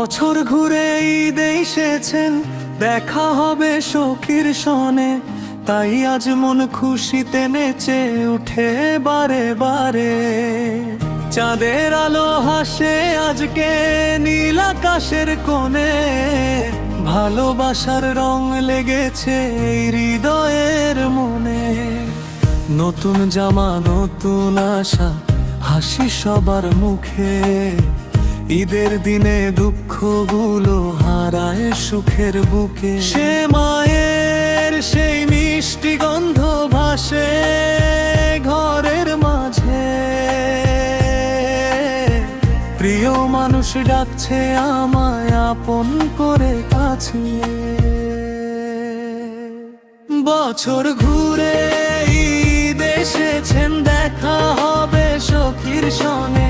বছর ঘুরে ঈদ এসেছেন, দেখা হবে সখীর সনে, তাই আজ মন খুশিতে নেচে উঠে বারে বারে। চাঁদের আলো হাসে আজকে নীল আকাশের কোণে, ভালোবাসার রং লেগেছে এই হৃদয়ের মনে। নতুন জামা নতুন আশা, হাসি সবার মুখে, ঈদের দিনে দুঃখগুলো হারায় সুখের বুকে। সে মায়ের সেই মিষ্টি গন্ধ ভাসে ঘরের মাঝে, প্রিয় মানুষ ডাকছে আমায় আপন করে কাছে। বছর ঘুরে ঈদ এসেছেন, দেখা হবে সখীর সনে,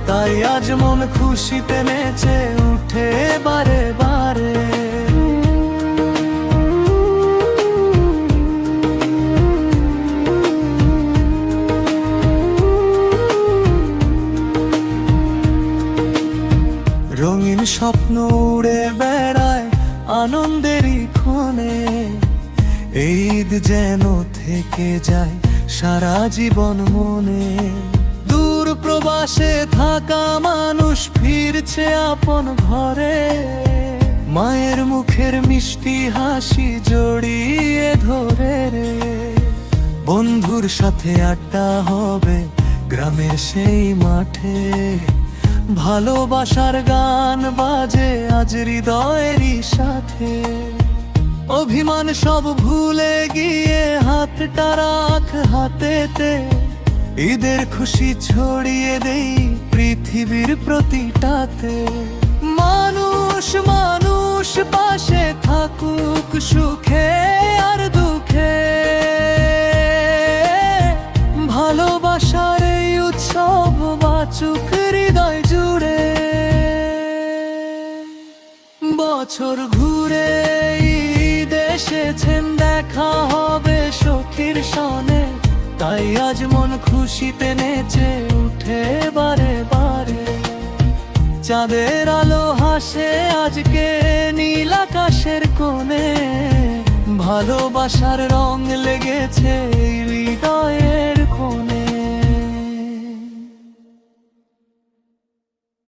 তাই আজ মন খুশিতে নেচে উঠে বারে বারে। রঙিন স্বপ্ন উড়ে বেড়ায় আনন্দেরই ক্ষণে, এই ঈদ যেন থেকে যায় সারা জীবন মনে। দূর প্রবাসে থাকা মানুষ ফিরছে আপন ঘরে, মায়ের মুখের মিষ্টি হাসি জড়িয়ে ধরে রে। বন্ধুর সাথে আড্ডা হবে গ্রামের সেই মাঠে, ভালোবাসার গান বাজে আজ হৃদয়েরই সাথে। অভিমান সব ভুলে গিয়ে হাতটা রাখ হাতেতে, ঈদের খুশি ছড়িয়ে দেই পৃথিবীর প্রতিটাতে। মানুষ মানুষ পাশে থাকুক সুখে আর দুঃখে, ভালোবাসার এই উৎসব বাঁচুক হৃদয় জুড়ে। বছর ঘুরে ঈদ এসেছেন, দেখা হবে সখীর সনে, তাই আজ মন খুশিতে নেচে উঠে বারে বারে। চাঁদের আলো হাসে আজকে নীল আকাশের কোণে, ভালোবাসার রং লেগেছে হৃদয়ের কোণে।